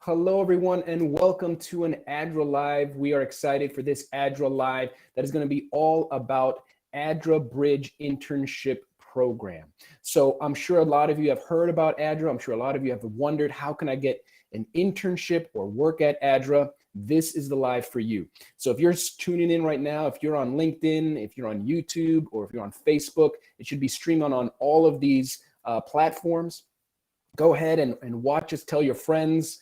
Hello, everyone, and welcome to an ADRA Live. We are excited for this ADRA Live that is going to be all about ADRA Bridge Internship Program. So I'm sure a lot of you have heard about ADRA. I'm sure a lot of you have wondered, how can I get an internship or work at ADRA? This is the live for you. So if you're tuning in right now, if you're on LinkedIn, if you're on YouTube, or if you're on Facebook, it should be streamed on all of these platforms. Go ahead and watch us. Tell your friends,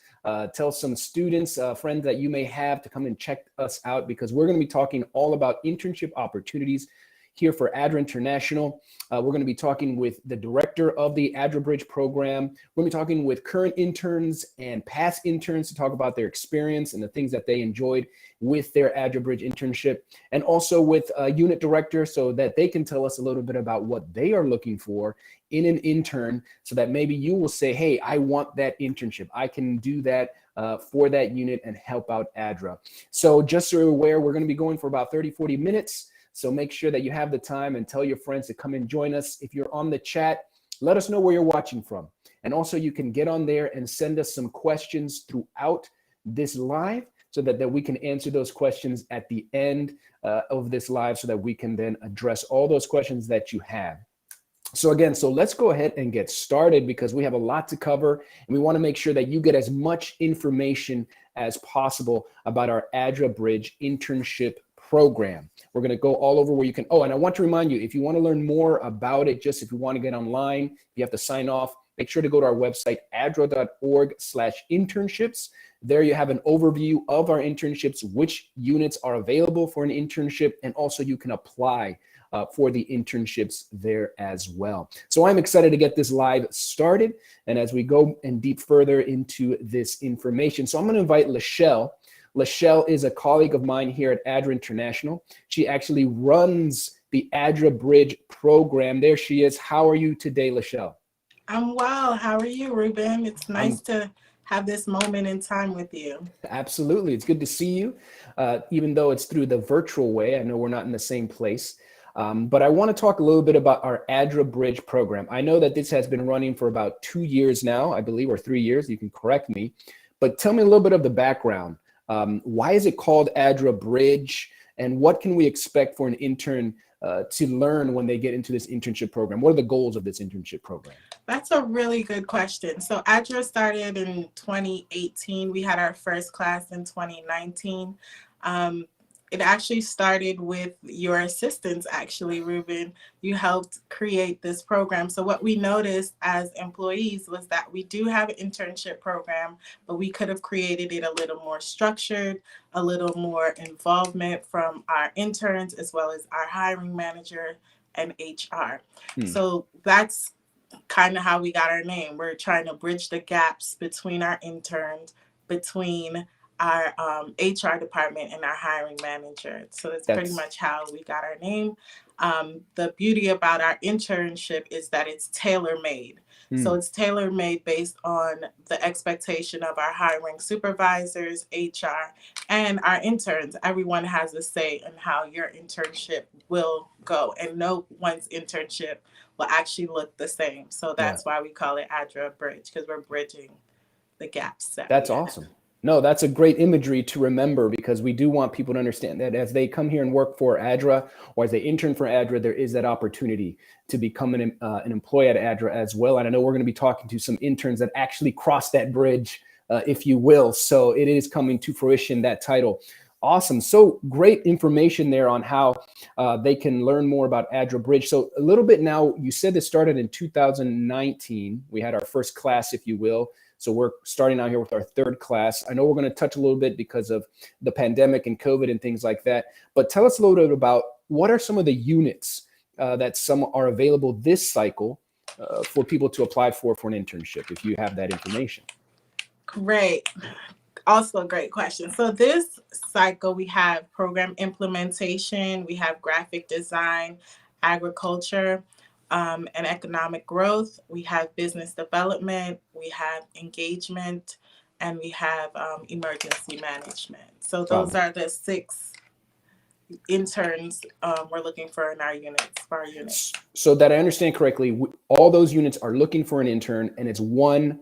tell some students, friends that you may have to come and check us out, because we're going to be talking all about internship opportunities here for ADRA International. We're going to be talking with the director of the ADRA Bridge program. We're going to be talking with current interns and past interns to talk about their experience and the things that they enjoyed with their ADRA Bridge internship, and also with a unit director so that they can tell us a little bit about what they are looking for in an intern, so that maybe you will say, hey, I want that internship. I can do that for that unit and help out ADRA. So just so you're aware, we're going to be going for about 30-40 minutes. So make sure that you have the time and tell your friends to come and join us. If you're on the chat, let us know where you're watching from. And also you can get on there and send us some questions throughout this live, so that we can answer those questions at the end of this live, so that we can then address all those questions that you have. So again, let's go ahead and get started, because we have a lot to cover, and we want to make sure that you get as much information as possible about our ADRA Bridge internship program. We're going to go all over where you can. Oh, and I want to remind you, if you want to learn more about it, just if you want to get online, you have to sign off. Make sure to go to our website, adra.org/internships. There you have an overview of our internships, which units are available for an internship, and also you can apply for the internships there as well. So I'm excited to get this live started, and as we go and deep further into this information. So I'm going to invite Lachelle. Lachelle is a colleague of mine here at ADRA International. She actually runs the ADRA Bridge program. There she is. How are you today, Lachelle? I'm well. How are you, Ruben? It's nice to have this moment in time with you. Absolutely. It's good to see you, even though it's through the virtual way. I know we're not in the same place. But I want to talk a little bit about our ADRA Bridge program. I know that this has been running for about 2 years now, I believe, or 3 years. You can correct me. But tell me a little bit of the background. Why is it called ADRA Bridge? And what can we expect for an intern to learn when they get into this internship program? What are the goals of this internship program? That's a really good question. So ADRA started in 2018. We had our first class in 2019. It actually started with your assistance, actually, Ruben. You helped create this program. So what we noticed as employees was that we do have an internship program, but we could have created it a little more structured, a little more involvement from our interns, as well as our hiring manager and HR. So that's kind of how we got our name. We're trying to bridge the gaps between our interns, between our HR department and our hiring manager. So that's pretty much how we got our name. The beauty about our internship is that it's tailor-made. So it's tailor-made based on the expectation of our hiring supervisors, HR, and our interns. Everyone has a say in how your internship will go, and no one's internship will actually look the same. So that's why we call it ADRA Bridge, because we're bridging the gaps. That's awesome. No, that's a great imagery to remember, because we do want people to understand that as they come here and work for ADRA, or as they intern for ADRA, there is that opportunity to become an employee at ADRA as well. And I know we're going to be talking to some interns that actually cross that bridge, if you will. So it is coming to fruition, that title. Awesome. So great information there on how they can learn more about ADRA Bridge. So a little bit now, you said this started in 2019. We had our first class, if you will. So we're starting out here with our third class. I know we're going to touch a little bit because of the pandemic and COVID and things like that. But tell us a little bit about what are some of the units that some are available this cycle for people to apply for an internship, if you have that information. Great. Also a great question. So this cycle, we have program implementation, we have graphic design, agriculture, and economic growth. We have business development, we have engagement, and we have emergency management. So those are the 6 interns we're looking for in our units, for our units. So that I understand correctly, all those units are looking for an intern, and it's 1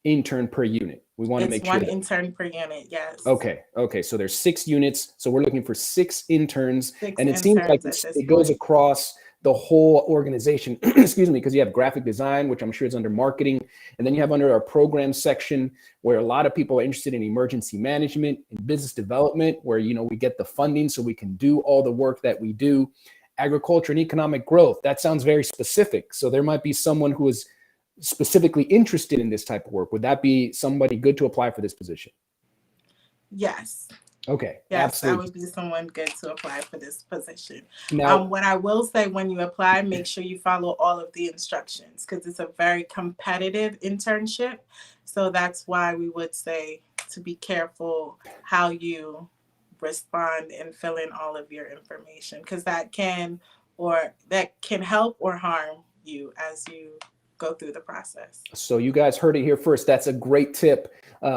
intern per unit. We want to It's make sure one that. intern per unit, yes. Okay. So there's 6 units. So we're looking for 6 interns. 6 And it seems like interns at this it goes point. across the whole organization, excuse me, because you have graphic design, which I'm sure is under marketing. And then you have under our program section where a lot of people are interested in emergency management and business development, where, we get the funding so we can do all the work that we do. Agriculture and economic growth. That sounds very specific. So there might be someone who is specifically interested in this type of work. Would that be somebody good to apply for this position? Yes. Okay. Yes, Absolutely. that would be someone good to apply for this position. Now, What I will say, when you apply, make sure you follow all of the instructions, because it's a very competitive internship. So that's why we would say to be careful how you respond and fill in all of your information, because that can help or harm you as you go through the process. So you guys heard it here first. That's a great tip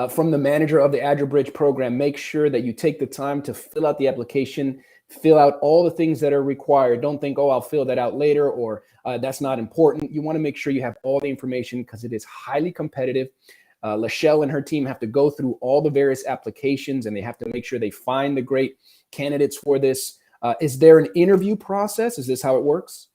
from the manager of the ADRA Bridge program. Make sure that you take the time to fill out the application, fill out all the things that are required. Don't think, I'll fill that out later, or that's not important. You want to make sure you have all the information because it is highly competitive. Lachelle and her team have to go through all the various applications, and they have to make sure they find the great candidates for this. Is there an interview process? Is this how it works?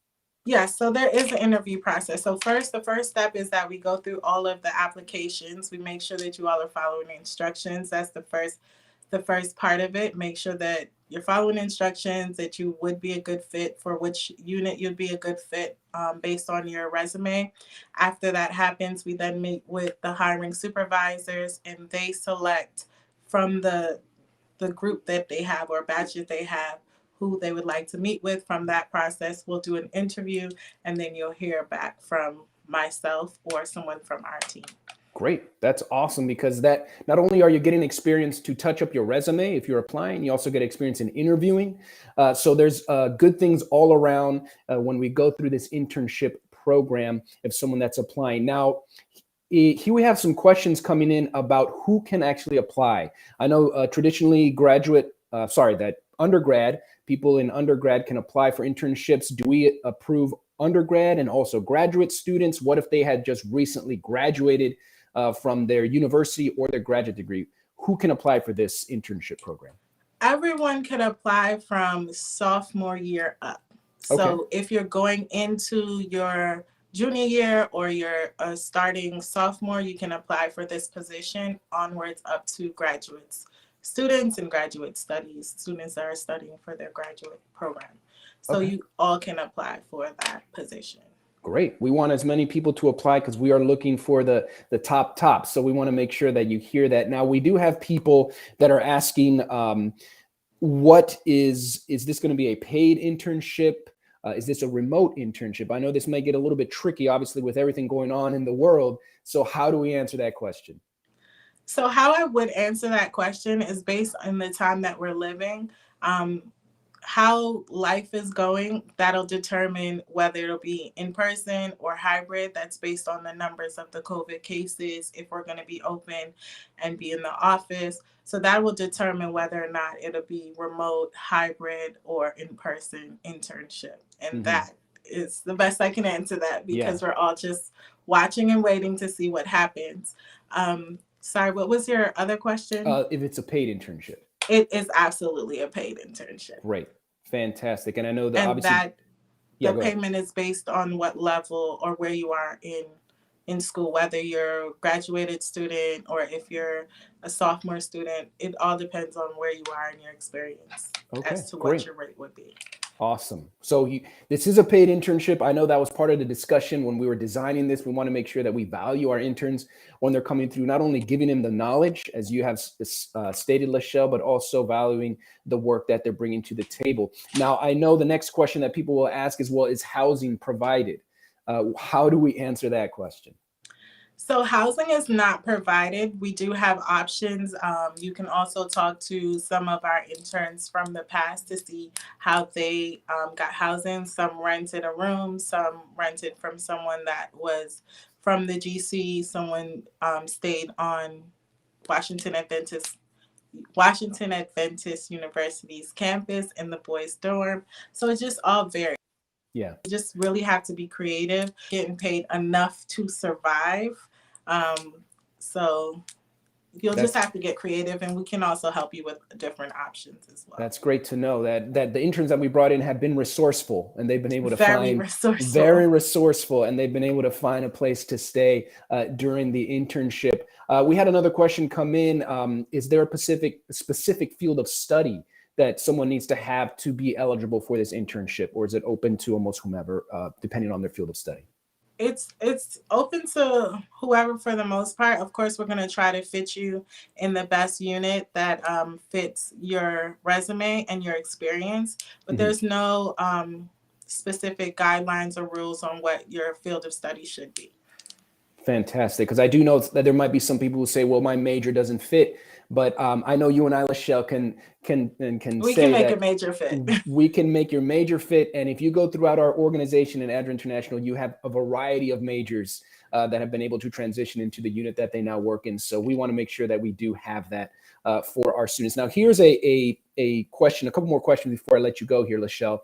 Yes, so there is an interview process. So the first step is that we go through all of the applications. We make sure that you all are following the instructions. That's the first part of it. Make sure that you're following instructions, that you would be a good fit for which unit you'd be a good fit based on your resume. After that happens, we then meet with the hiring supervisors, and they select from the group that they have or batch that they have who they would like to meet with. From that process, we'll do an interview, and then you'll hear back from myself or someone from our team. Great. That's awesome, because that not only are you getting experience to touch up your resume if you're applying, you also get experience in interviewing. So there's good things all around when we go through this internship program of someone that's applying. Now, here we have some questions coming in about who can actually apply. I know traditionally that undergrad, people in undergrad can apply for internships. Do we approve undergrad and also graduate students? What if they had just recently graduated from their university or their graduate degree? Who can apply for this internship program? Everyone can apply from sophomore year up. So if you're going into your junior year or you're starting sophomore, you can apply for this position onwards up to graduates, students and graduate studies, students that are studying for their graduate program. So you all can apply for that position. Great. We want as many people to apply because we are looking for the top. So we want to make sure that you hear that. Now, we do have people that are asking, what is this going to be a paid internship? Is this a remote internship? I know this may get a little bit tricky, obviously, with everything going on in the world. So how do we answer that question? So how I would answer that question is based on the time that we're living. How life is going, that'll determine whether it'll be in person or hybrid. That's based on the numbers of the COVID cases, if we're going to be open and be in the office. So that will determine whether or not it'll be remote, hybrid, or in-person internship. And that is the best I can answer that, because we're all just watching and waiting to see what happens. Sorry, what was your other question? If it's a paid internship. It is absolutely a paid internship. Great. Fantastic. And I know that obviously the payment is based on what level or where you are in school, whether you're a graduated student or if you're a sophomore student. It all depends on where you are in your experience as to what your rate would be. Awesome. So this is a paid internship. I know that was part of the discussion when we were designing this. We want to make sure that we value our interns when they're coming through, not only giving them the knowledge, as you have stated, Lachelle, but also valuing the work that they're bringing to the table. Now, I know the next question that people will ask is, well, is housing provided? How do we answer that question? So housing is not provided. We do have options. You can also talk to some of our interns from the past to see how they got housing. Some rented a room, some rented from someone that was from the GC, someone stayed on Washington Adventist University's campus in the boys' dorm. So it's just all varies. Yeah. You just really have to be creative, getting paid enough to survive. So You'll just have to get creative, and we can also help you with different options as well. That's great to know that the interns that we brought in have been resourceful, and they've been able to very resourceful, and they've been able to find a place to stay during the internship. We had another question come in. Is there a specific field of study that someone needs to have to be eligible for this internship, or is it open to almost whomever, depending on their field of study? It's open to whoever for the most part. Of course, we're going to try to fit you in the best unit that fits your resume and your experience, but there's no specific guidelines or rules on what your field of study should be. Fantastic, because I do know that there might be some people who say, well, my major doesn't fit, but I know you and I, Lachelle, can we say can make that a major fit. We can make your major fit, and if you go throughout our organization in ADRA International, you have a variety of majors that have been able to transition into the unit that they now work in. So we want to make sure that we do have that for our students. Now, here's a question, a couple more questions before I let you go here, Lachelle.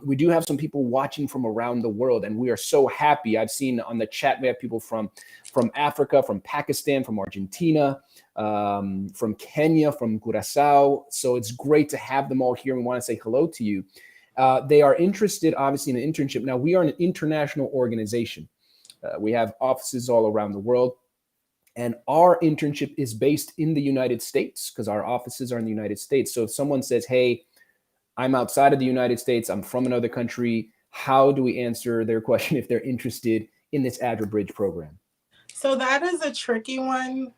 We do have some people watching from around the world, and we are so happy. I've seen on the chat, we have people from Africa, from Pakistan, from Argentina, from Kenya, from Curacao. So it's great to have them all here. We want to say hello to you. They are interested, obviously, in an internship. Now, we are an international organization. We have offices all around the world. And our internship is based in the United States because our offices are in the United States. So if someone says, hey, I'm outside of the United States, I'm from another country, how do we answer their question if they're interested in this ADRA Bridge program? So that is a tricky one.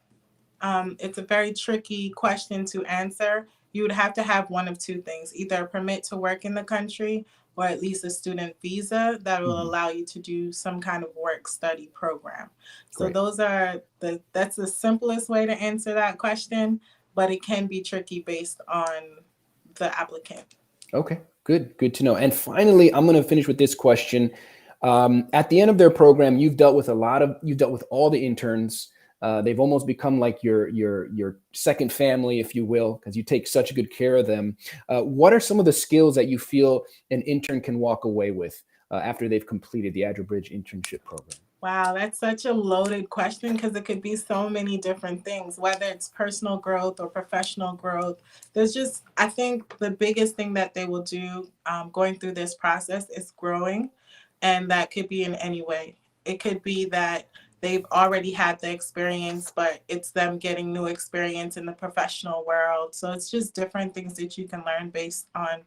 It's a very tricky question to answer. You would have to have one of two things, either a permit to work in the country or at least a student visa that will allow you to do some kind of work study program. So those are that's the simplest way to answer that question, but it can be tricky based on the applicant. Okay, good to know. And finally, I'm going to finish with this question. At the end of their program, you've dealt with all the interns. They've almost become like your second family, if you will, because you take such good care of them. What are some of the skills that you feel an intern can walk away with after they've completed the ADRA Bridge internship program? Wow, that's such a loaded question because it could be so many different things, whether it's personal growth or professional growth. I think the biggest thing that they will do going through this process is growing, and that could be in any way. It could be that they've already had the experience, but it's them getting new experience in the professional world. So it's just different things that you can learn based on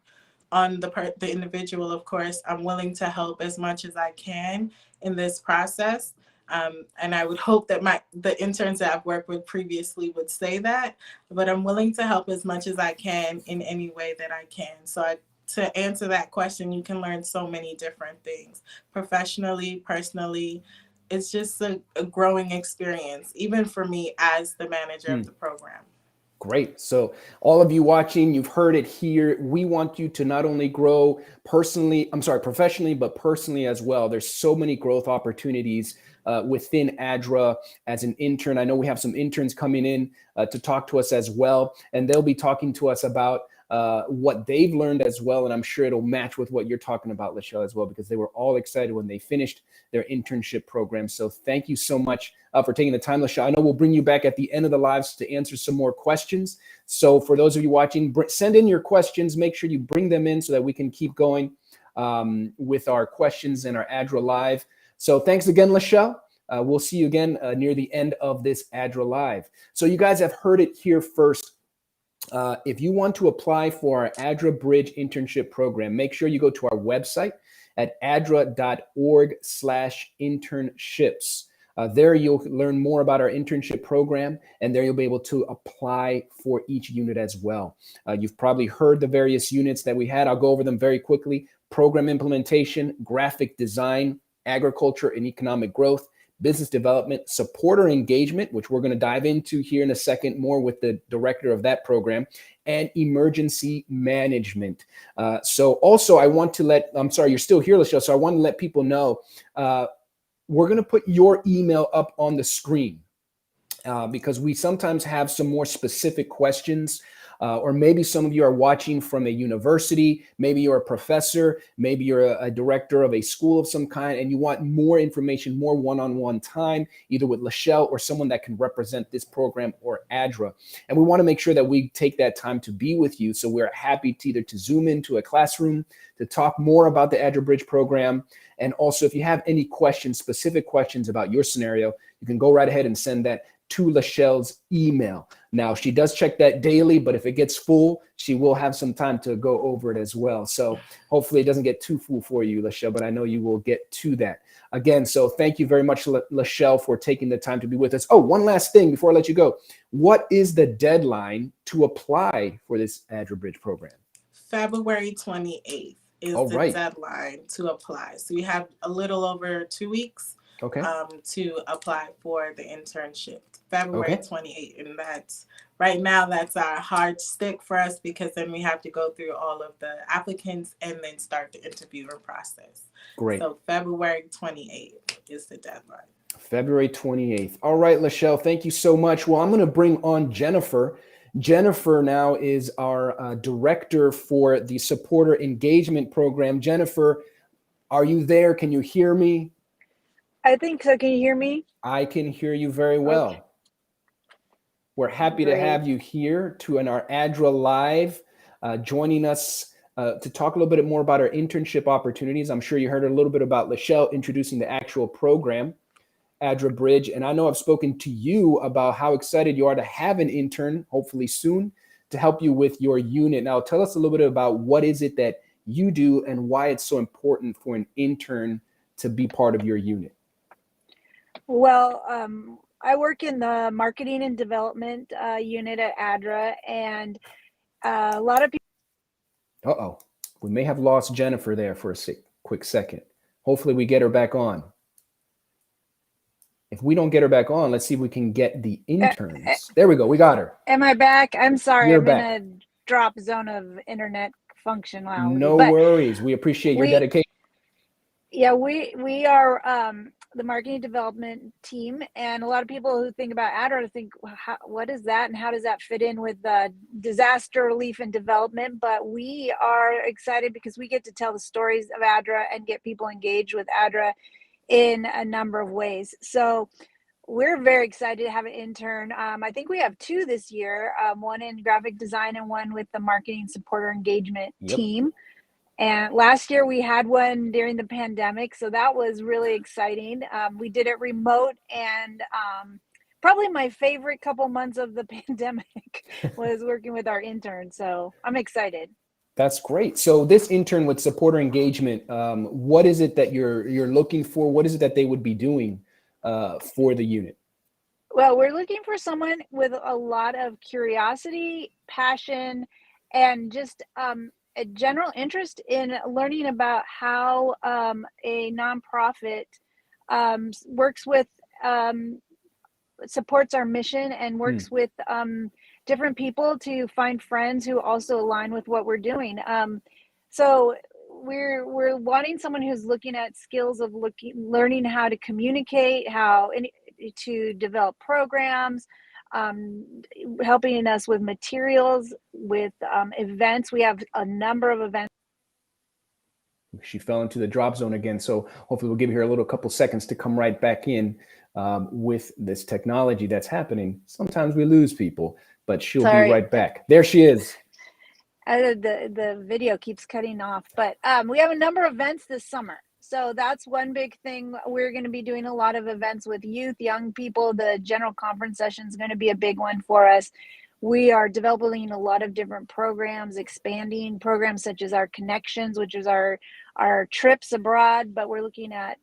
the individual. Of course, I'm willing to help as much as I can in this process. And I would hope that the interns that I've worked with previously would say that, but I'm willing to help as much as I can in any way that I can. So to answer that question, you can learn so many different things, professionally, personally. It's just a growing experience, even for me as the manager of the program. Great. So all of you watching, you've heard it here. We want you to not only grow professionally, but personally as well. There's so many growth opportunities within ADRA as an intern. I know we have some interns coming in to talk to us as well, and they'll be talking to us about what they've learned as well. And I'm sure it'll match with what you're talking about, Lachelle, as well, because they were all excited when they finished their internship program. So thank you so much for taking the time, Lachelle. I know we'll bring you back at the end of the lives to answer some more questions. So for those of you watching, send in your questions. Make sure you bring them in so that we can keep going with our questions and our ADRA Live. So thanks again, Lachelle. We'll see you again near the end of this ADRA Live. So you guys have heard it here first. If you want to apply for our ADRA Bridge internship program, make sure you go to our website at adra.org/internships. There you'll learn more about our internship program, and there you'll be able to apply for each unit as well. You've probably heard the various units that we had. I'll go over them very quickly. Program implementation, graphic design, agriculture and economic growth, business development, supporter engagement, which we're going to dive into here in a second more with the director of that program, and emergency management. So also I want to I'm sorry, you're still here, Lachelle, so I want to let people know we're going to put your email up on the screen because we sometimes have some more specific questions Or maybe some of you are watching from a university, maybe you're a professor, maybe you're a director of a school of some kind, and you want more information, more one-on-one time, either with Lachelle or someone that can represent this program or ADRA. And we want to make sure that we take that time to be with you. So we're happy to either to zoom into a classroom to talk more about the ADRA Bridge program. And also, if you have any questions, specific questions about your scenario, you can go right ahead and send that to Lachelle's email. Now, she does check that daily, but if it gets full, she will have some time to go over it as well. So hopefully it doesn't get too full for you, Lachelle, but I know you will get to that. Again, so thank you very much, Lachelle, for taking the time to be with us. Oh, one last thing before I let you go. What is the deadline to apply for this ADRA Bridge program? February 28th is the deadline to apply. So we have a little over 2 weeks to apply for the internship. February 28th, and that's right now, that's our hard stick for us, because then we have to go through all of the applicants and then start the interviewing process. Great. So February 28th is the deadline. February 28th. All right, Lachelle, thank you so much. Well, I'm going to bring on Jennifer. Jennifer now is our director for the supporter engagement program. Jennifer, are you there? Can you hear me? I think so. Can you hear me? I can hear you very well. Okay. We're happy to have you here in our ADRA Live, joining us to talk a little bit more about our internship opportunities. I'm sure you heard a little bit about Lachelle introducing the actual program, ADRA Bridge. And I know I've spoken to you about how excited you are to have an intern, hopefully soon, to help you with your unit. Now, tell us a little bit about what is it that you do and why it's so important for an intern to be part of your unit. Well, I work in the marketing and development unit at ADRA, and a lot of people. We may have lost Jennifer there for a quick second. Hopefully we get her back on. If we don't get her back on, let's see if we can get the interns. There we go. We got her. Am I back? I'm sorry. You're I'm back. in a drop zone of internet functionality. No worries. We appreciate your dedication. Yeah, we are the marketing development team, and a lot of people who think about ADRA think, what is that and how does that fit in with disaster relief and development? But we are excited because we get to tell the stories of ADRA and get people engaged with ADRA in a number of ways. So we're very excited to have an intern. I think we have 2 this year, one in graphic design and one with the marketing supporter engagement team. And last year we had one during the pandemic, so that was really exciting. We did it remote, and probably my favorite couple months of the pandemic was working with our intern. So I'm excited. That's great. So this intern with supporter engagement, what is it that you're looking for? What is it that they would be doing for the unit? Well, we're looking for someone with a lot of curiosity, passion, and just a general interest in learning about how a nonprofit works with, supports our mission and works with different people to find friends who also align with what we're doing. So we're wanting someone who's looking at skills of learning how to communicate, how to develop programs, helping us with materials, with events. We have a number of events. She fell into the drop zone again, so hopefully we'll give her a couple seconds to come right back in with this technology that's happening. Sometimes we lose people, but she'll be right back. There she is. The video keeps cutting off, but we have a number of events this summer. So that's one big thing. We're going to be doing a lot of events with youth, young people. The general conference session is going to be a big one for us. We are developing a lot of different programs, expanding programs such as our connections, which is our trips abroad. But we're looking at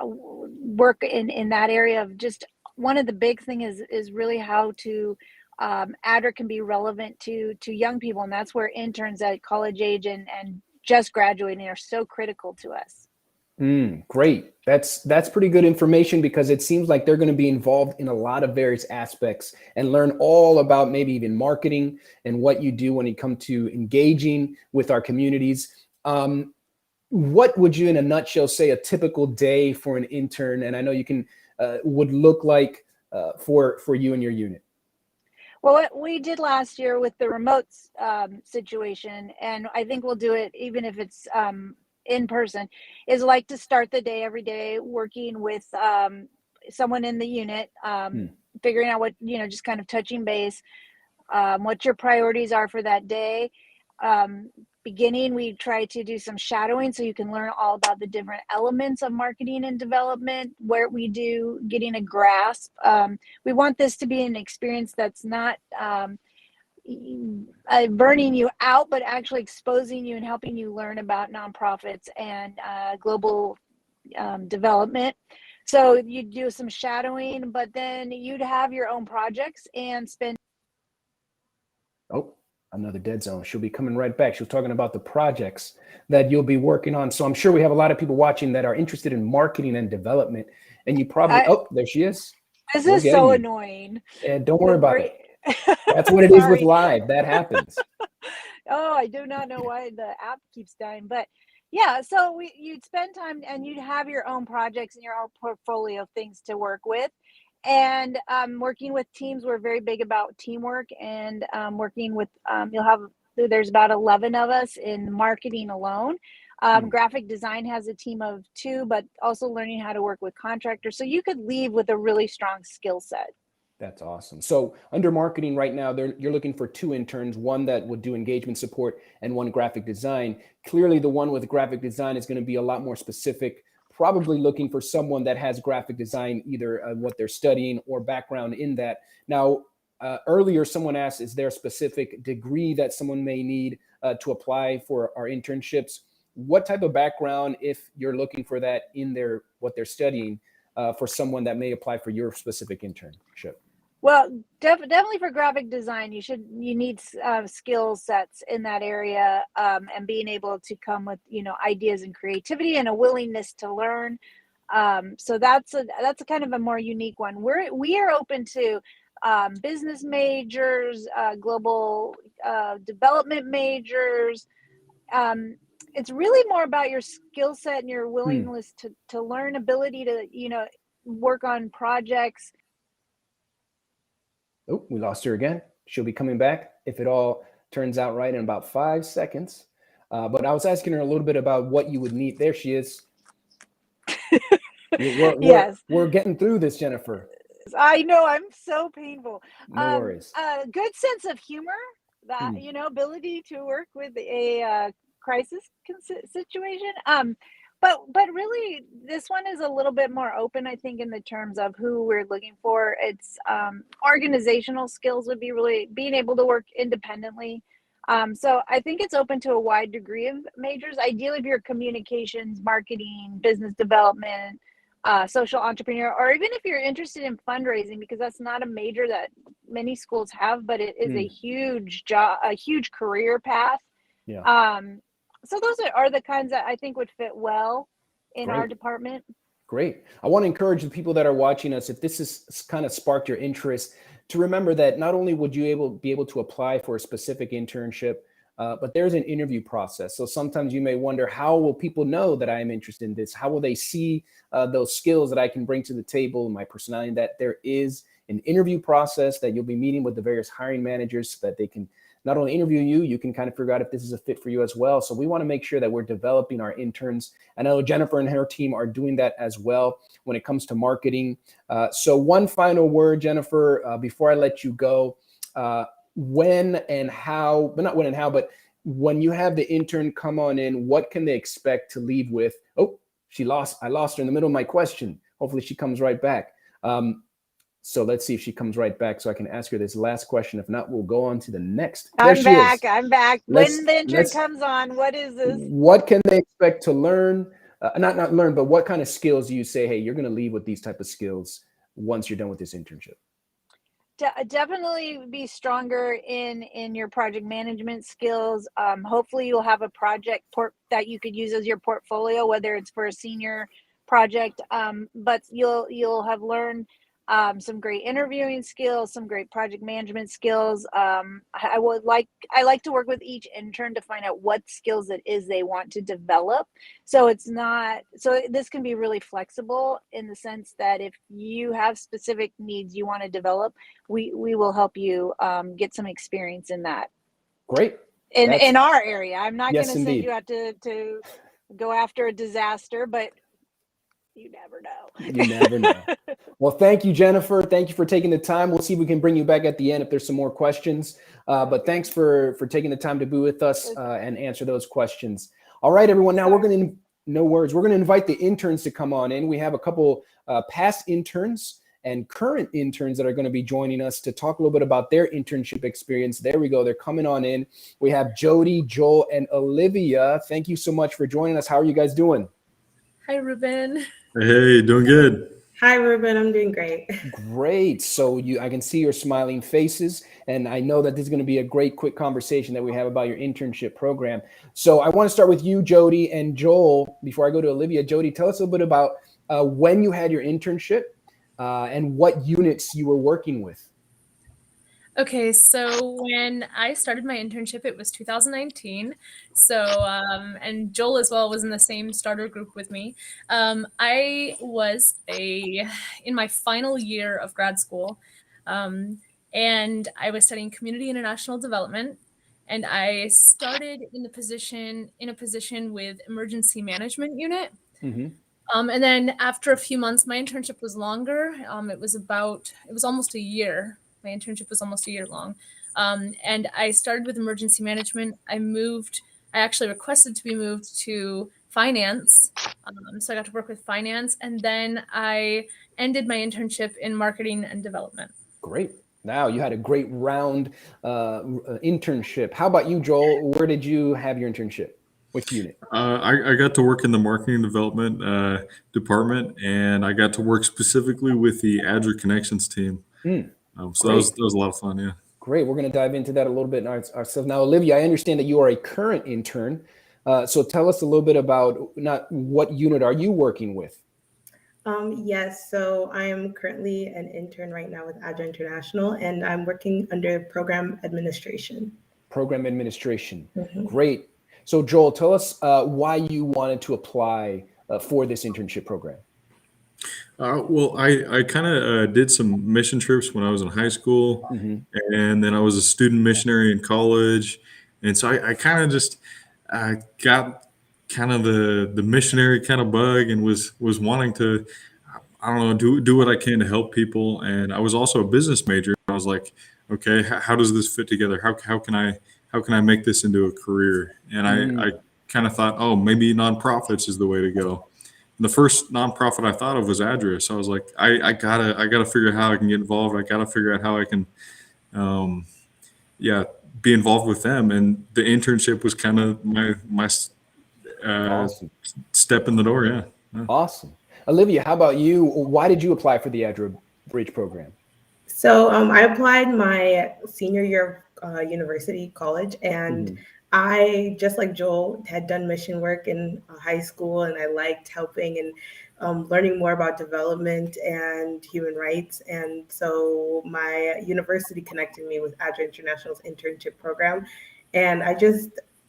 work in that area of just one of the big thing is really how to ADRA can be relevant to young people. And that's where interns at college age and just graduating are so critical to us. Great. That's pretty good information, because it seems like they're going to be involved in a lot of various aspects and learn all about maybe even marketing and what you do when you come to engaging with our communities. What would you, in a nutshell, say a typical day for an intern, and I know you can would look like for you and your unit? Well, what we did last year with the remote situation, and I think we'll do it even if it's in person, is like to start the day every day working with someone in the unit, figuring out what, just kind of touching base, what your priorities are for that day. Beginning, we try to do some shadowing so you can learn all about the different elements of marketing and development, where we do getting a grasp. We want this to be an experience that's not burning you out, but actually exposing you and helping you learn about nonprofits and global development. So you do some shadowing, but then you'd have your own projects and spend. Oh, another dead zone. She'll be coming right back. She was talking about the projects that you'll be working on. So I'm sure we have a lot of people watching that are interested in marketing and development. And you probably, there she is. This is so annoying. And don't worry about it. That's what it is with live. That happens. Oh, I do not know why the app keeps dying, but yeah. So you'd spend time and you'd have your own projects and your own portfolio of things to work with. And working with teams, we're very big about teamwork, and working with, there's about 11 of us in marketing alone. Graphic design has a team of 2, but also learning how to work with contractors. So you could leave with a really strong skill set. That's awesome. So under marketing right now, you're looking for 2 interns, one that would do engagement support and one graphic design. Clearly, the one with graphic design is going to be a lot more specific, probably looking for someone that has graphic design, either what they're studying or background in that. Now, earlier, someone asked, is there a specific degree that someone may need to apply for our internships? What type of background, if you're looking for that in what they're studying, for someone that may apply for your specific internship? Well, definitely for graphic design, you need skill sets in that area, and being able to come with, ideas and creativity and a willingness to learn. So that's a kind of a more unique one. We are open to business majors, global development majors. It's really more about your skill set and your willingness to learn, ability to, work on projects. Oh, we lost her again. She'll be coming back if it all turns out right in about 5 seconds. But I was asking her a little bit about what you would need. There she is. Yes. We're getting through this, Jennifer. I know, I'm so painful. No worries. A good sense of humor, that, ability to work with a crisis situation. But really, this one is a little bit more open, I think, in the terms of who we're looking for. It's organizational skills would be really being able to work independently. So I think it's open to a wide degree of majors. Ideally, if you're communications, marketing, business development, social entrepreneur, or even if you're interested in fundraising, because that's not a major that many schools have, but it is a huge job, a huge career path. Yeah. So those are the kinds that I think would fit well in our department. Great. I want to encourage the people that are watching us, if this has kind of sparked your interest, to remember that not only would you be able to apply for a specific internship, but there's an interview process. So sometimes you may wonder, how will people know that I am interested in this? How will they see those skills that I can bring to the table, my personality? That there is an interview process that you'll be meeting with the various hiring managers so that they can not only interview you, you can kind of figure out if this is a fit for you as well. So we want to make sure that we're developing our interns. I know Jennifer and her team are doing that as well when it comes to marketing. So one final word, Jennifer, before I let you go, when and how, but not when and how, but when you have the intern come on in, what can they expect to leave with? Oh, I lost her in the middle of my question. Hopefully she comes right back. So let's see if she comes right back so I can ask her this last question. If not, we'll go on to the next. I'm back. When the intern comes on, what is this? What can they expect to learn? Not learn, but what kind of skills do you say, hey, you're going to leave with these type of skills once you're done with this internship? Definitely be stronger in your project management skills. Hopefully you'll have a project that you could use as your portfolio, whether it's for a senior project, but you'll have learned some great interviewing skills, some great project management skills. I like to work with each intern to find out what skills it is they want to develop. So this can be really flexible in the sense that if you have specific needs you want to develop, we will help you get some experience in that. Great. In our area. I'm not Yes, going to send indeed. you out to go after a disaster, but you never know. You never know. Well, thank you, Jennifer. Thank you for taking the time. We'll see if we can bring you back at the end if there's some more questions. But thanks for taking the time to be with us and answer those questions. All right, everyone. Now we're going to, no words, we're going to invite the interns to come on in. We have a couple past interns and current interns that are going to be joining us to talk a little bit about their internship experience. There we go. They're coming on in. We have Jody, Joel, and Olivia. Thank you so much for joining us. How are you guys doing? Hi, Ruben. Hey, doing good. Hi, Ruben. I'm doing great. Great. So I can see your smiling faces, and I know that this is going to be a great, quick conversation that we have about your internship program. So I want to start with you, Jody, and Joel. Before I go to Olivia, Jody, tell us a little bit about when you had your internship and what units you were working with. Okay, so when I started my internship, it was 2019. So, and Joel as well was in the same starter group with me. I was in my final year of grad school, and I was studying community international development. And I started in a position with emergency management unit. Mm-hmm. And then after a few months, my internship was longer. It was almost a year. My internship was almost a year long. And I started with emergency management. I actually requested to be moved to finance. So I got to work with finance. And then I ended my internship in marketing and development. Great. Now you had a great round internship. How about you, Joel? Where did you have your internship? Which unit? I got to work in the marketing and development department, and I got to work specifically with the ADRA Connections team. So that was a lot of fun, yeah. Great. We're going to dive into that a little bit ourselves. Now, Olivia, I understand that you are a current intern. So tell us a little bit about what unit are you working with? Yes, so I'm currently an intern right now with ADRA International, and I'm working under program administration. Program administration. Mm-hmm. Great. So Joel, tell us why you wanted to apply for this internship program. Well, I kind of did some mission trips when I was in high school, and then I was a student missionary in college. And so I kind of just got kind of the missionary kind of bug and was wanting to, I don't know, do what I can to help people. And I was also a business major. I was like, okay, how does this fit together? How can I make this into a career? And I kind of thought, oh, maybe nonprofits is the way to go. The first nonprofit I thought of was ADRA. So I was like, I gotta figure out how I can get involved. I gotta figure out how I can, be involved with them. And the internship was kind of my Awesome. step in the door. Yeah. Awesome. Olivia, how about you? Why did you apply for the ADRA Bridge program? So I applied my senior year of university college, and I, just like Joel, had done mission work in high school, and I liked helping and learning more about development and human rights. And so my university connected me with ADRA International's internship program, and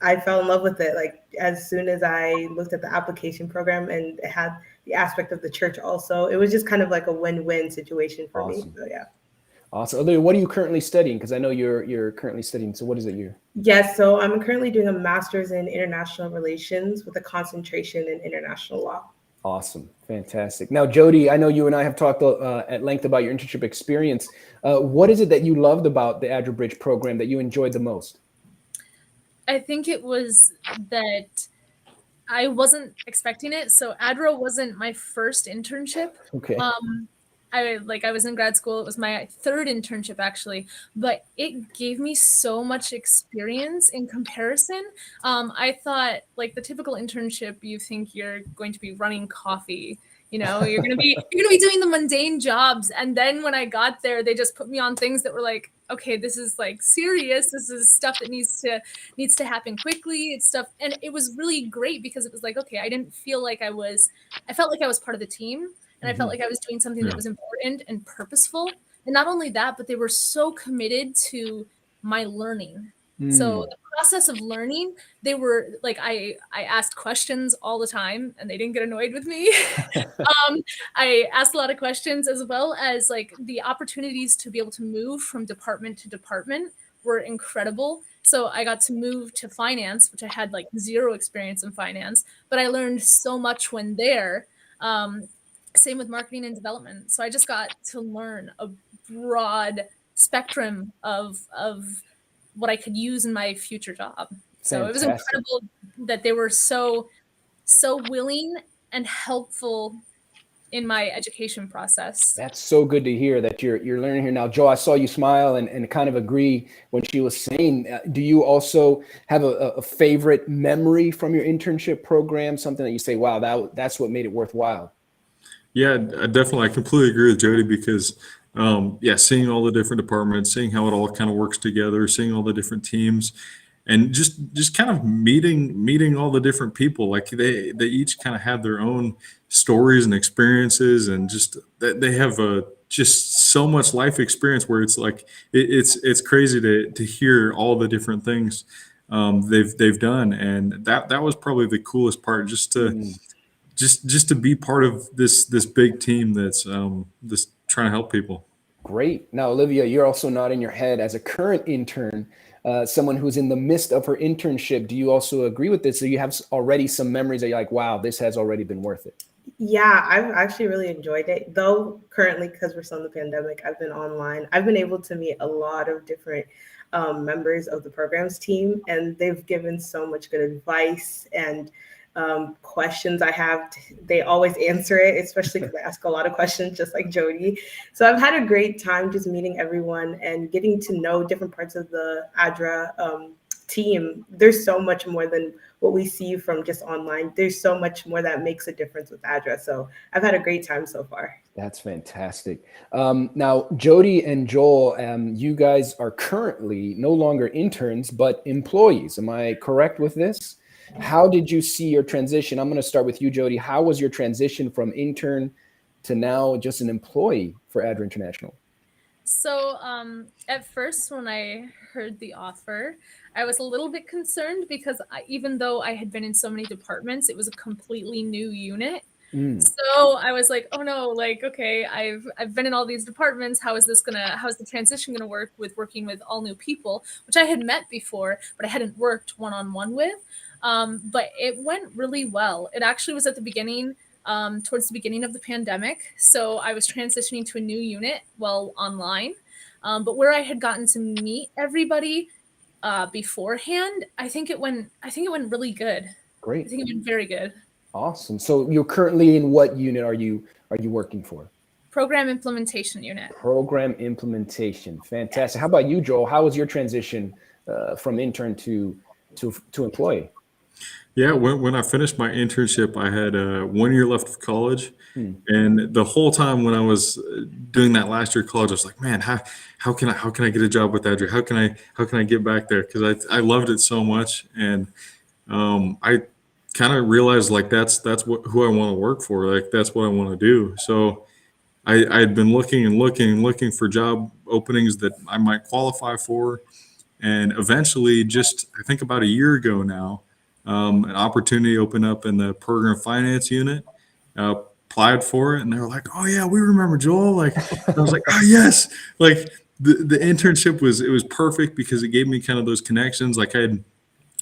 I fell in love with it. Like, as soon as I looked at the application program, and it had the aspect of the church also, it was just kind of like a win-win situation for me. So yeah. Awesome. Olivia, what are you currently studying? Because I know you're currently studying. So what is it you're? Yes, so I'm currently doing a master's in international relations with a concentration in international law. Awesome. Fantastic. Now, Jody, I know you and I have talked at length about your internship experience. What is it that you loved about the ADRA Bridge program that you enjoyed the most? I think it was that I wasn't expecting it. So ADRA wasn't my first internship. Okay. I was in grad school. It was my third internship actually, but it gave me so much experience in comparison. I thought, like, the typical internship, you think you're going to be running coffee, you're going to be doing the mundane jobs. And then when I got there, they just put me on things that were like, okay, this is like serious. This is stuff that needs to happen quickly. It's stuff. And it was really great because it was like, okay, I felt like I was part of the team. and I felt like I was doing something that was important and purposeful. And not only that, but they were so committed to my learning. So the process of learning, they were like, I asked questions all the time and they didn't get annoyed with me. I asked a lot of questions, as well as like the opportunities to be able to move from department to department were incredible. So I got to move to finance, which I had like zero experience in finance, but I learned so much when there. Same with marketing and development. So I just got to learn a broad spectrum of what I could use in my future job. So it was incredible that they were so willing and helpful in my education process. That's so good to hear that you're learning here now. Joe, I saw you smile and kind of agree when she was saying, do you also have a favorite memory from your internship program? Something that you say, wow, that's what made it worthwhile. Yeah, definitely. I completely agree with Jody because, seeing all the different departments, seeing how it all kind of works together, seeing all the different teams, and just kind of meeting all the different people. Like they each kind of have their own stories and experiences, and just that they have just so much life experience where it's like it's crazy to hear all the different things they've done, and that was probably the coolest part, just to be part of this big team that's this trying to help people. Great. Now, Olivia, you're also nodding your head as a current intern, someone who's in the midst of her internship. Do you also agree with this? So you have already some memories that you're like, wow, this has already been worth it. Yeah, I've actually really enjoyed it. Though currently, because we're still in the pandemic, I've been online. I've been able to meet a lot of different members of the programs team, and they've given so much good advice and questions I have. They always answer it, especially because I ask a lot of questions, just like Jody. So I've had a great time just meeting everyone and getting to know different parts of the ADRA team. There's so much more than what we see from just online. There's so much more that makes a difference with ADRA. So I've had a great time so far. That's fantastic. Now, Jody and Joel, you guys are currently no longer interns, but employees. Am I correct with this? How did you see your transition? I'm going to start with you, Jody. How was your transition from intern to now just an employee for ADRA International? So at first, when I heard the offer, I was a little bit concerned because even though I had been in so many departments, it was a completely new unit. So I was like, oh no, like, okay, I've been in all these departments. How's the transition gonna work with working with all new people, which I had met before, but I hadn't worked one-on-one with. But it went really well. It actually was at the beginning, towards the beginning of the pandemic. So I was transitioning to a new unit, online. But where I had gotten to meet everybody beforehand, I think it went really good. Great. I think it went very good. Awesome. So you're currently in what unit are you working for? Program implementation unit. Program implementation. Fantastic. Yes. How about you, Joel? How was your transition from intern to employee? Yeah, when I finished my internship, I had 1 year left of college, and the whole time when I was doing that last year of college, I was like, man, how can I get a job with ADRA? How can I get back there? Because I loved it so much, and I kind of realized like that's who I want to work for. Like that's what I want to do. So I had been looking for job openings that I might qualify for, and eventually, just I think about a year ago now, an opportunity opened up in the program finance unit. Applied for it, and they were like, "Oh yeah, we remember Joel." Like I was like, "Oh yes!" Like the internship was perfect because it gave me kind of those connections. Like I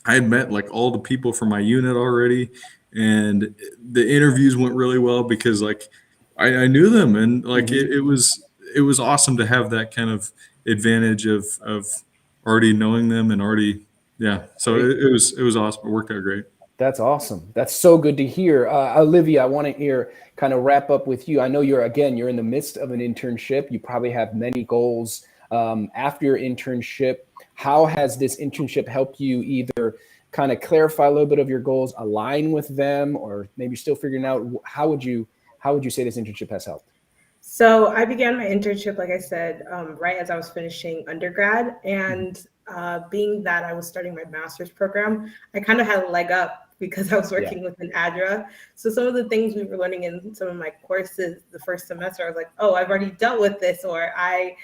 had met like all the people from my unit already, and the interviews went really well because like I knew them, and like it was awesome to have that kind of advantage of already knowing them and already so it was awesome. It worked out great. That's awesome. That's so good to hear. Olivia, I want to hear kind of wrap up with you. I know you're in the midst of an internship. You probably have many goals after your internship. How has this internship helped you either kind of clarify a little bit of your goals, align with them, or maybe still figuring out how would you say this internship has helped? So I began my internship, like I said, right as I was finishing undergrad, and being that I was starting my master's program, I kind of had a leg up because I was working with an ADRA. So some of the things we were learning in some of my courses the first semester, I was like, oh, I've already dealt with this, or I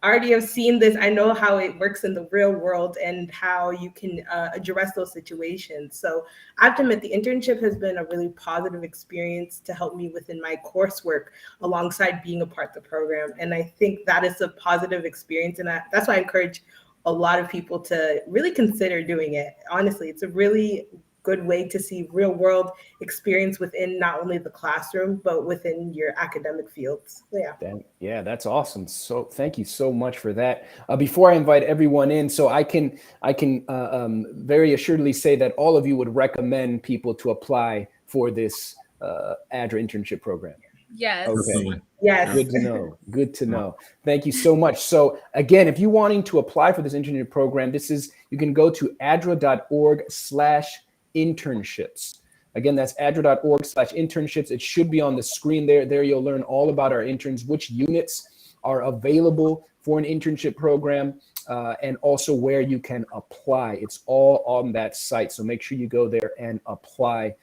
already have seen this. I know how it works in the real world and how you can address those situations. So I have to admit, the internship has been a really positive experience to help me within my coursework alongside being a part of the program. And I think that is a positive experience. And that's why I encourage a lot of people to really consider doing it. Honestly, it's a really good way to see real world experience within not only the classroom, but within your academic fields. So, yeah, that's awesome. So thank you so much for that. Before I invite everyone in, so I can very assuredly say that all of you would recommend people to apply for this ADRA internship program. Yes. Okay. Yes. Good to know. Good to know. Thank you so much. So again, if you're wanting to apply for this internship program, you can go to adra.org/internships. Again, that's adra.org/internships. It should be on the screen there. There you'll learn all about our interns, which units are available for an internship program, and also where you can apply. It's all on that site. So make sure you go there and apply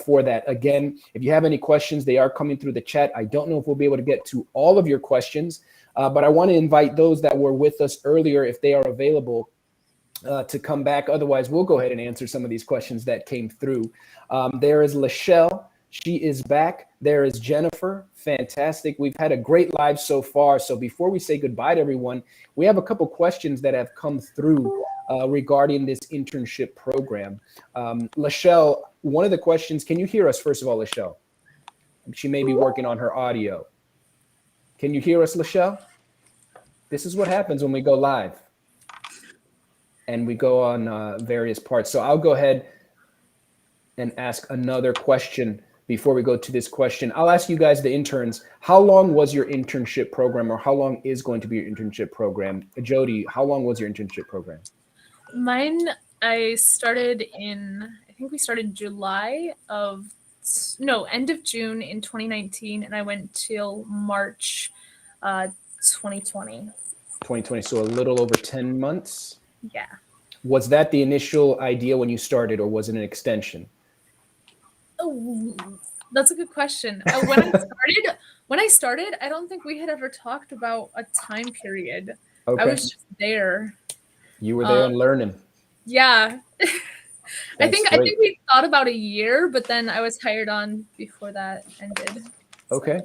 for that. Again, if you have any questions, they are coming through the chat. I don't know if we'll be able to get to all of your questions, but I want to invite those that were with us earlier, if they are available, to come back. Otherwise, we'll go ahead and answer some of these questions that came through. There is Lachelle. She is back. There is Jennifer. Fantastic. We've had a great live so far. So before we say goodbye to everyone, we have a couple questions that have come through regarding this internship program. Lachelle, one of the questions, can you hear us first of all, Lachelle? She may be working on her audio. Can you hear us, Lachelle? This is what happens when we go live and we go on various parts. So I'll go ahead and ask another question before we go to this question. I'll ask you guys, the interns, how long was your internship program, or how long is going to be your internship program? Jody, how long was your internship program? Mine, I started I think we started end of June in 2019, and I went till March 2020. 2020, so a little over 10 months? Yeah. Was that the initial idea when you started, or was it an extension? Oh, that's a good question. When I started, I don't think we had ever talked about a time period. Okay. I was just there. You were there and learning. Yeah. I think great. we thought about a year, but then I was hired on before that ended. Okay.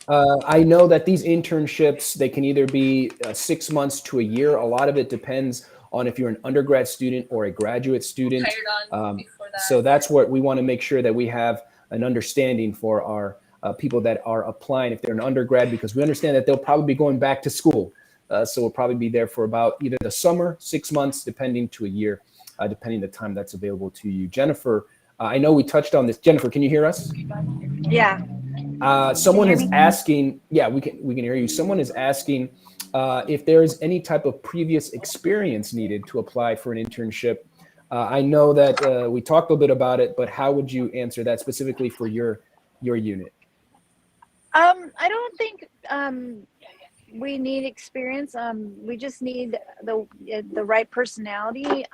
I know that these internships, they can either be 6 months to a year. A lot of it depends on if you're an undergrad student or a graduate student. Hired on before that. So that's what we want to make sure that we have an understanding for our people that are applying if they're an undergrad, because we understand that they'll probably be going back to school. So we'll probably be there for about either the summer, 6 months, depending, to a year, depending the time that's available to you. Jennifer, I know we touched on this. Jennifer, can you hear us? Yeah. Someone is asking, yeah, we can hear you. Someone is asking if there's any type of previous experience needed to apply for an internship. I know that we talked a little bit about it, but how would you answer that specifically for your unit? I don't think we need experience. We just need the right personality.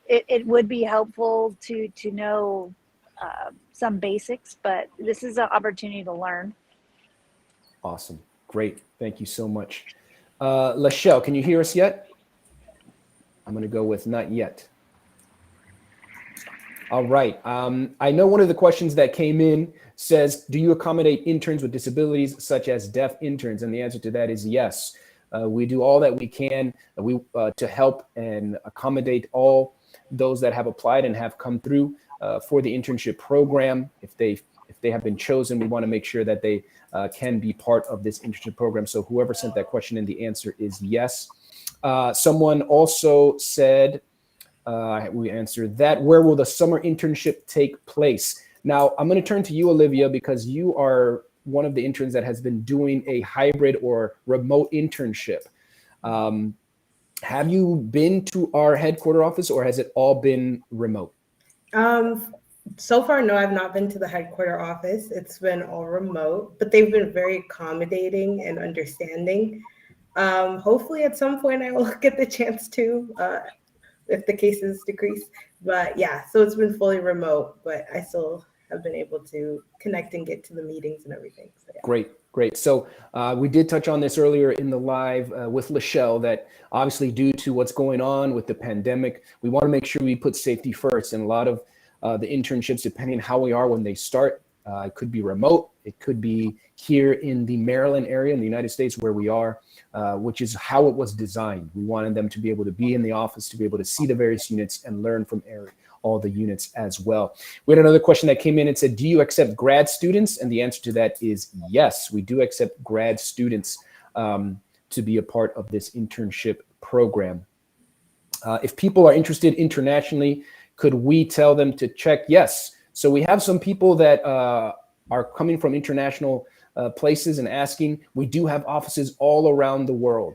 It would be helpful to know some basics, but this is an opportunity to learn. Awesome. Great. Thank you so much. Lachelle, can you hear us yet? I'm going to go with not yet. All right. I know one of the questions that came in says, do you accommodate interns with disabilities such as deaf interns? And the answer to that is yes. We do all that we can to help and accommodate all those that have applied and have come through for the internship program. If they have been chosen, we want to make sure that they can be part of this internship program. So whoever sent that question in, the answer is yes. Someone also said, we answered that. Where will the summer internship take place? Now, I'm going to turn to you, Olivia, because you are one of the interns that has been doing a hybrid or remote internship. Have you been to our headquarter office, or has it all been remote? So far, no, I've not been to the headquarter office. It's been all remote, but they've been very accommodating and understanding. Hopefully at some point I will get the chance to, if the cases decrease. But yeah, so it's been fully remote, but I still have been able to connect and get to the meetings and everything. So, yeah. Great, great. So we did touch on this earlier in the live with Lachelle, that obviously due to what's going on with the pandemic, we want to make sure we put safety first. And a lot of the internships, depending on how we are when they start, it could be remote. It could be here in the Maryland area in the United States where we are, which is how it was designed. We wanted them to be able to be in the office, to be able to see the various units and learn from all the units as well. We had another question that came in and said, do you accept grad students? And the answer to that is yes, we do accept grad students to be a part of this internship program. If people are interested internationally, could we tell them to check? Yes. So we have some people that are coming from international places and asking. We do have offices all around the world.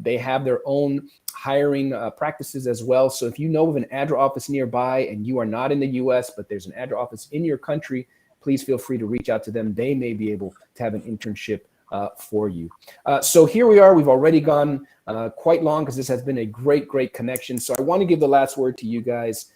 They have their own hiring practices as well. So if you know of an ADRA office nearby and you are not in the US, but there's an ADRA office in your country, please feel free to reach out to them. They may be able to have an internship for you. So here we are. We've already gone quite long because this has been a great, great connection. So I want to give the last word to you guys.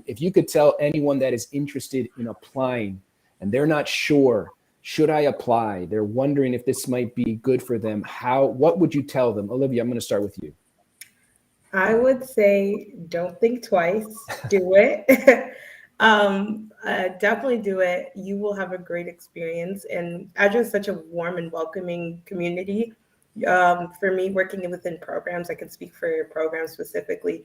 If you could tell anyone that is interested in applying and they're not sure, should I apply? They're wondering if this might be good for them. What would you tell them? Olivia, I'm going to start with you. I would say don't think twice. Do it. Definitely do it. You will have a great experience. And Adra is such a warm and welcoming community. For me, working within programs, I can speak for programs specifically,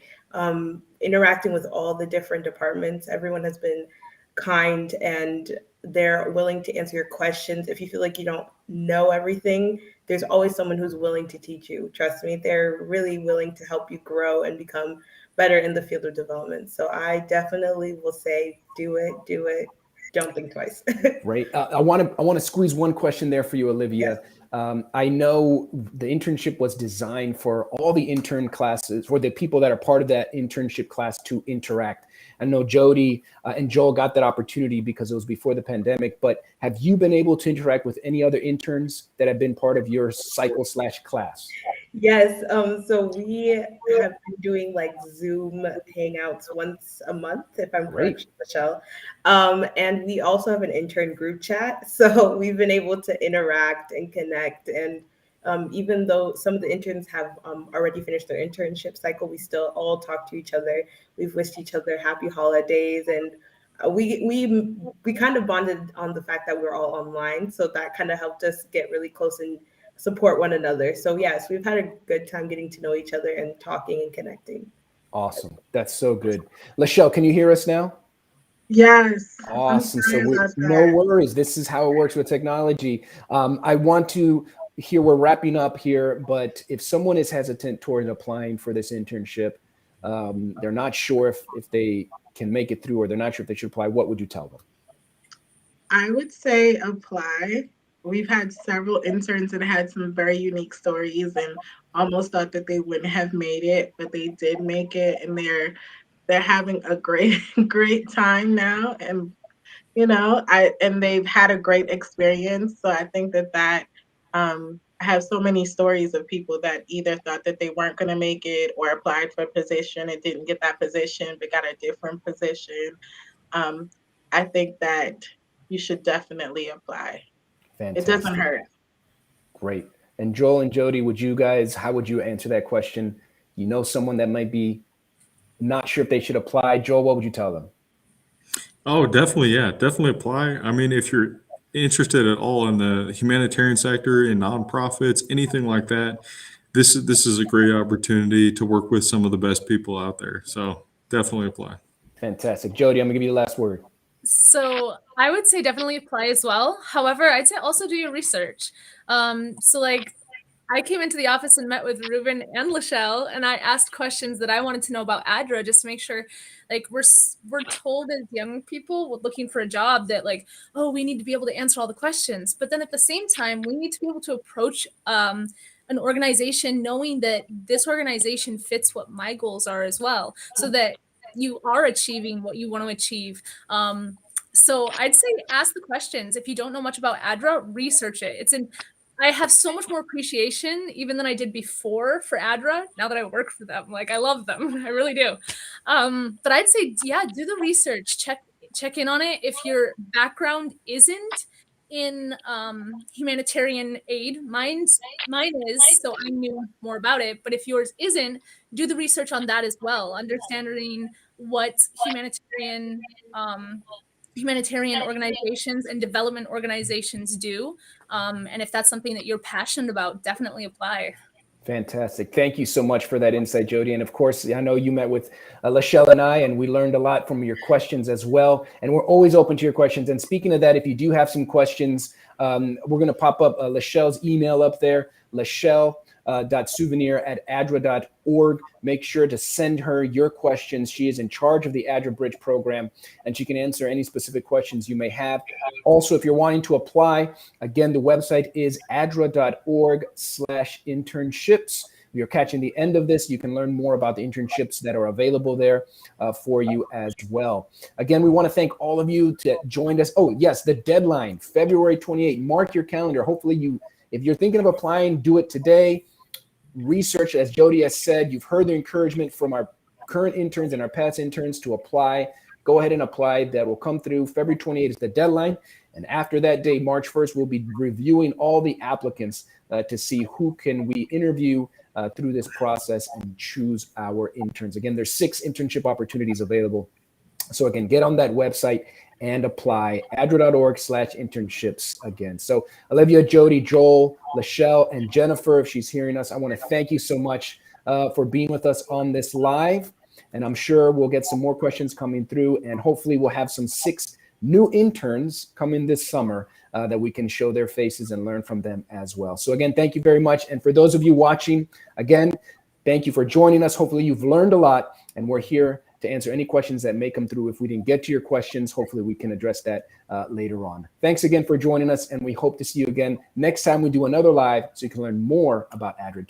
interacting with all the different departments, everyone has been kind and they're willing to answer your questions. If you feel like you don't know everything, there's always someone who's willing to teach you. Trust me, they're really willing to help you grow and become better in the field of development. So I definitely will say, do it. Don't think twice. Great. I want to squeeze one question there for you, Olivia. Yes. I know the internship was designed for all the intern classes, for the people that are part of that internship class to interact. I know Jody and Joel got that opportunity because it was before the pandemic, but have you been able to interact with any other interns that have been part of your cycle/class? Yes. So we have been doing like Zoom hangouts once a month, if I'm correct, Michelle. And we also have an intern group chat. So we've been able to interact and connect. And even though some of the interns have already finished their internship cycle, we still all talk to each other. We've wished each other happy holidays, and we kind of bonded on the fact that we're all online. So that kind of helped us get really close and support one another. So yes, we've had a good time getting to know each other and talking and connecting. Awesome. That's so good. Lachelle, can you hear us now? Yes. Awesome. So no worries. This is how it works with technology. I want to hear, we're wrapping up here, but if someone is hesitant towards applying for this internship, they're not sure if they can make it through, or they're not sure if they should apply, what would you tell them? I would say apply. We've had several interns that had some very unique stories and almost thought that they wouldn't have made it, but they did make it, and they're having a great time now, and and they've had a great experience. So I think that I have so many stories of people that either thought that they weren't going to make it or applied for a position and didn't get that position but got a different position. I think that you should definitely apply. Fantastic. It doesn't hurt. Great. And Joel and Jody, how would you answer that question? You know someone that might be not sure if they should apply. Joel, what would you tell them? Oh, definitely. Yeah, definitely apply. I mean, if you're interested at all in the humanitarian sector, in nonprofits, anything like that, this is a great opportunity to work with some of the best people out there. So definitely apply. Fantastic. Jody, I'm gonna give you the last word. So I would say definitely apply as well. However, I'd say also do your research. I came into the office and met with Ruben and Lachelle, and I asked questions that I wanted to know about ADRA, just to make sure, we're told as young people looking for a job that we need to be able to answer all the questions. But then at the same time, we need to be able to approach an organization knowing that this organization fits what my goals are as well, so that you are achieving what you want to achieve. So I'd say ask the questions. If you don't know much about ADRA, research it. I have so much more appreciation even than I did before for ADRA. Now that I work for them, like I love them, I really do. But I'd say, yeah, do the research, check in on it. If your background isn't in humanitarian aid, mine is, so I knew more about it. But if yours isn't, do the research on that as well, understanding what humanitarian organizations and development organizations do. And if that's something that you're passionate about, definitely apply. Fantastic. Thank you so much for that insight, Jody. And of course, I know you met with Lachelle and I, and we learned a lot from your questions as well. And we're always open to your questions. And speaking of that, if you do have some questions, we're going to pop up Lachelle's email up there, Lachelle.souvenir@adra.org. Make sure to send her your questions. She is in charge of the ADRA Bridge program, and she can answer any specific questions you may have. Also, if you're wanting to apply, again, the website is adra.org/internships. If you're catching the end of this, you can learn more about the internships that are available there for you as well. Again, we want to thank all of you that joined us. Oh, yes, the deadline, February 28th. Mark your calendar. Hopefully if you're thinking of applying, do it today. Research, as Jody has said, you've heard the encouragement from our current interns and our past interns to apply. Go ahead and apply. That will come through. February 28th is the deadline. And after that day, March 1st, we'll be reviewing all the applicants to see who can we interview through this process and choose our interns. Again, there's 6 internship opportunities available. So again, get on that website and apply, adra.org/internships again. So Olivia, Jody, Joel, Lachelle, and Jennifer, if she's hearing us, I want to thank you so much for being with us on this live. And I'm sure we'll get some more questions coming through, and hopefully we'll have some 6 new interns coming this summer that we can show their faces and learn from them as well. So again, thank you very much. And for those of you watching, again, thank you for joining us. Hopefully you've learned a lot, and we're here to answer any questions that may come through. If we didn't get to your questions, hopefully we can address that later on. Thanks again for joining us, and we hope to see you again next time we do another live so you can learn more about ADRA.